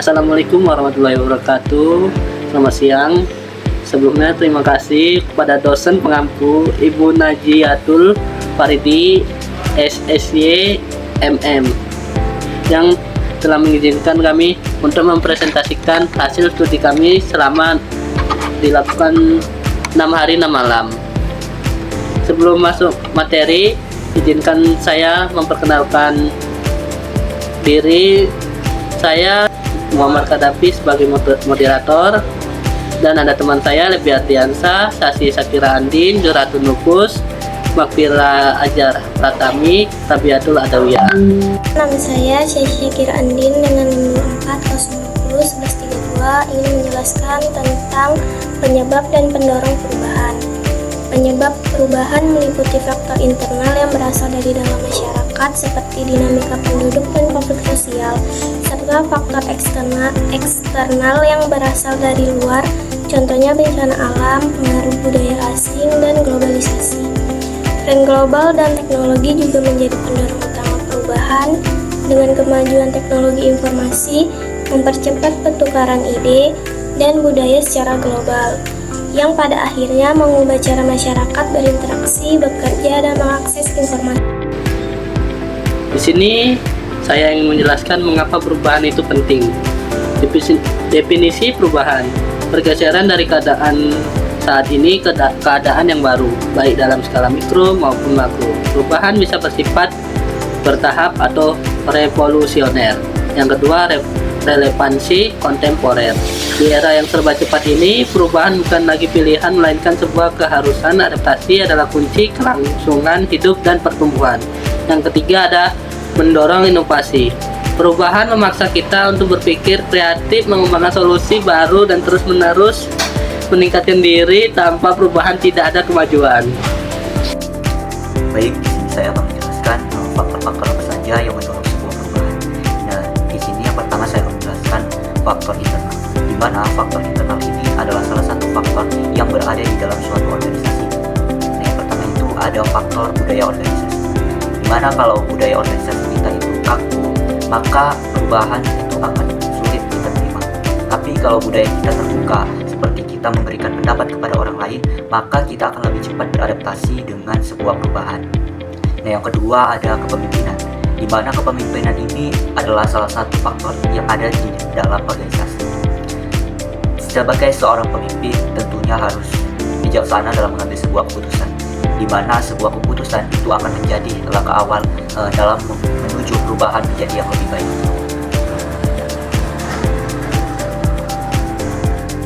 Assalamualaikum warahmatullahi wabarakatuh. Selamat siang. Sebelumnya terima kasih kepada dosen pengampu Ibu Najiatul Faridi SSY MM yang telah mengizinkan kami untuk mempresentasikan hasil studi kami selama dilakukan 6 hari 6 malam. Sebelum masuk materi, izinkan saya memperkenalkan diri. Saya Muhammad Kadafi sebagai moderator, dan ada teman saya Lebih Ardiansa, Sasi Sakira Andin, Juratun Nufus, Makfira Ajar Pratami, Tabiatul Adawiyah. Nama saya Sakira Andin dengan nomor 4 ingin menjelaskan tentang penyebab dan pendorong perubahan. Penyebab perubahan meliputi faktor internal yang berasal dari dalam masyarakat seperti dinamika penduduk dan konflik sosial, serta faktor eksternal yang berasal dari luar, contohnya bencana alam, pengaruh budaya asing, dan globalisasi. Tren global dan teknologi juga menjadi pendorong utama perubahan. Dengan kemajuan teknologi informasi, mempercepat pertukaran ide dan budaya secara global, yang pada akhirnya mengubah cara masyarakat berinteraksi, bekerja, dan mengakses informasi. Di sini saya ingin menjelaskan mengapa perubahan itu penting. Definisi perubahan: pergeseran dari keadaan saat ini ke keadaan yang baru, baik dalam skala mikro maupun makro. Perubahan bisa bersifat bertahap atau revolusioner. Yang kedua, relevansi kontemporer. Di era yang serba cepat ini, perubahan bukan lagi pilihan, melainkan sebuah keharusan. Adaptasi adalah kunci kelangsungan hidup dan pertumbuhan. Yang ketiga ada mendorong inovasi. Perubahan memaksa kita untuk berpikir kreatif, mengembangkan solusi baru, dan terus-menerus meningkatkan diri. Tanpa perubahan tidak ada kemajuan. Baik, di sini saya akan menjelaskan faktor-faktor apa saja yang mendorong sebuah perubahan. Nah, di sini yang pertama saya akan menjelaskan faktor internal, di mana faktor internal ini adalah salah satu faktor yang berada di dalam suatu organisasi. Nah, yang pertama itu ada faktor budaya organisasi, di mana kalau budaya organisasi kita itu kaku, maka perubahan itu akan sulit kita terima. Tapi kalau budaya kita terbuka, seperti kita memberikan pendapat kepada orang lain, maka kita akan lebih cepat beradaptasi dengan sebuah perubahan. Nah, yang kedua ada kepemimpinan, di mana kepemimpinan ini adalah salah satu faktor yang ada di dalam organisasi. Sebagai seorang pemimpin tentunya harus bijaksana dalam mengambil sebuah keputusan, di mana sebuah keputusan itu akan menjadi langkah awal dalam menuju perubahan menjadi yang lebih baik.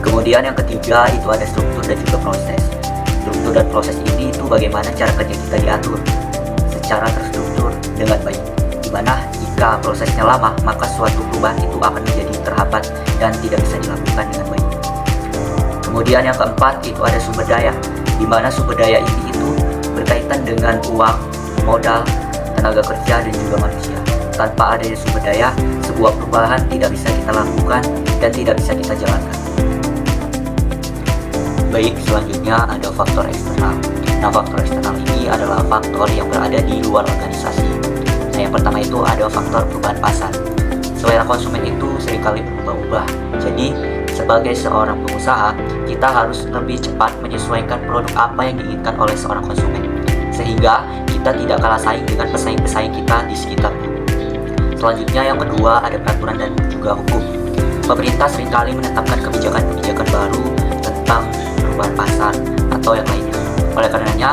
Kemudian yang ketiga itu ada struktur dan juga proses. Struktur dan proses ini itu bagaimana cara kerja kita diatur secara terstruktur dengan baik, di mana jika prosesnya lama, maka suatu perubahan itu akan menjadi terhambat dan tidak bisa dilakukan dengan baik. Kemudian yang keempat itu ada sumber daya, di mana sumber daya ini itu berkaitan dengan uang, modal, tenaga kerja, dan juga manusia. Tanpa adanya sumber daya, sebuah perubahan tidak bisa kita lakukan dan tidak bisa kita jalankan. Baik, selanjutnya ada faktor eksternal. Nah, faktor eksternal ini adalah faktor yang berada di luar organisasi. Nah, yang pertama itu ada faktor perubahan pasar. Selera konsumen itu seringkali berubah-ubah. Jadi, sebagai seorang pengusaha, kita harus lebih cepat menyesuaikan produk apa yang diinginkan oleh seorang konsumen, sehingga kita tidak kalah saing dengan pesaing-pesaing kita di sekitar. Selanjutnya yang kedua ada peraturan dan juga hukum. Pemerintah seringkali menetapkan kebijakan-kebijakan baru tentang perubahan pasar atau yang lainnya. Oleh karenanya,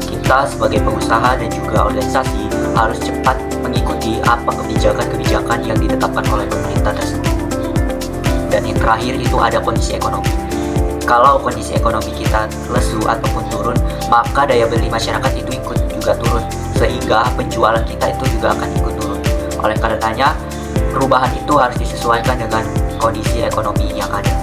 kita sebagai pengusaha dan juga organisasi harus cepat mengikuti apa kebijakan-kebijakan yang ditetapkan oleh pemerintah tersebut. Dan yang terakhir itu ada kondisi ekonomi. Kalau kondisi ekonomi kita lesu ataupun turun, maka daya beli masyarakat itu ikut juga turun, sehingga penjualan kita itu juga akan ikut turun. Oleh karenanya, perubahan itu harus disesuaikan dengan kondisi ekonomi yang ada.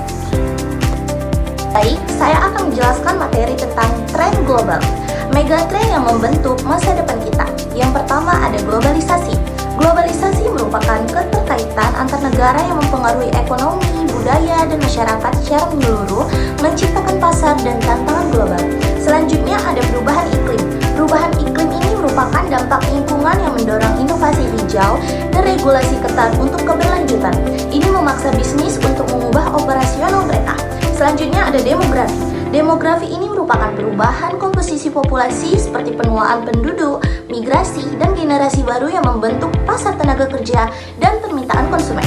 Baik, saya akan menjelaskan materi tentang tren global. Megatrend yang membentuk masa depan kita. Yang pertama ada globalisasi. Globalisasi merupakan keterkaitan antar negara yang mempengaruhi ekonomi, budaya, dan masyarakat secara menyeluruh, menciptakan pasar dan tantangan global. Selanjutnya ada perubahan iklim. Perubahan iklim ini merupakan dampak lingkungan yang mendorong inovasi hijau hijau, dan regulasi ketat untuk keberlanjutan. Ini memaksa bisnis untuk mengubah operasional mereka. Selanjutnya ada demografi. Demografi ini merupakan perubahan komposisi populasi seperti penuaan penduduk, migrasi, dan generasi baru yang membentuk pasar tenaga kerja dan permintaan konsumen.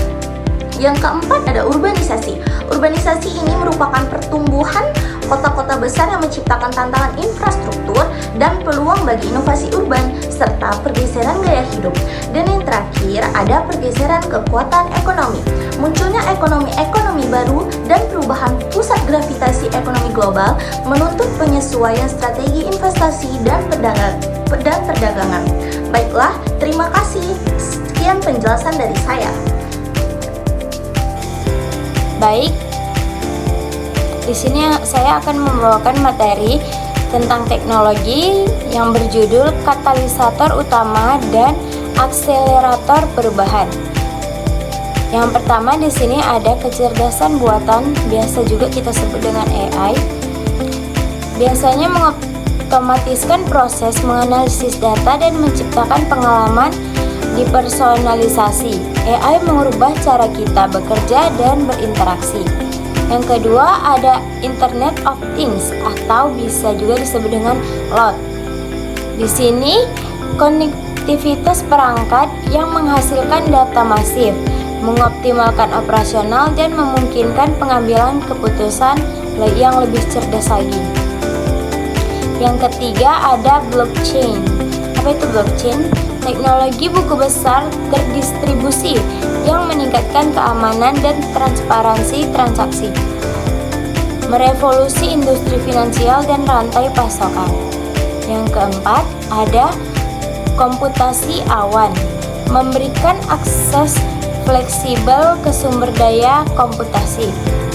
Yang keempat ada urbanisasi. Urbanisasi ini merupakan pertumbuhan kota-kota besar yang menciptakan tantangan infrastruktur dan peluang bagi inovasi urban serta pergeseran gaya hidup. Dan yang terakhir ada pergeseran kekuatan ekonomi. Munculnya ekonomi baru dan perubahan pusat gravitasi ekonomi global menuntut penyesuaian strategi investasi dan perdagangan. Baiklah, terima kasih. Sekian penjelasan dari saya. Baik, di sini saya akan membawakan materi tentang teknologi yang berjudul katalisator utama dan akselerator perubahan. Yang pertama di sini ada kecerdasan buatan, biasa juga kita sebut dengan AI. Biasanya mengotomatiskan proses menganalisis data dan menciptakan pengalaman dipersonalisasi. AI mengubah cara kita bekerja dan berinteraksi. Yang kedua ada Internet of Things atau bisa juga disebut dengan IoT. Di sini konektivitas perangkat yang menghasilkan data masif, mengoptimalkan operasional dan memungkinkan pengambilan keputusan yang lebih cerdas lagi. Yang ketiga ada blockchain. Apa itu blockchain? Teknologi buku besar terdistribusi yang meningkatkan keamanan dan transparansi transaksi, merevolusi industri finansial dan rantai pasokan. Yang keempat ada komputasi awan, memberikan akses fleksibel ke sumber daya komputasi,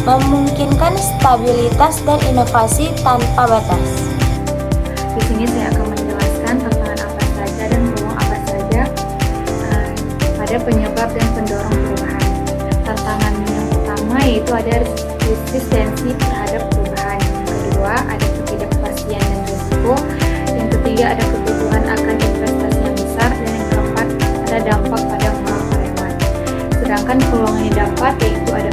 memungkinkan stabilitas dan inovasi tanpa batas. Di sini saya akan menjelaskan tantangan apa saja dan peluang apa saja pada penyebab dan pendorong perubahan. Tantangan yang pertama yaitu ada resistensi terhadap perubahan. Yang kedua ada ketidakpastian dan risiko. Yang ketiga ada kebutuhan akan investasi yang besar. Dan yang keempat ada dampak pada moral karyawan. Sedangkan peluang yang didapat yaitu ada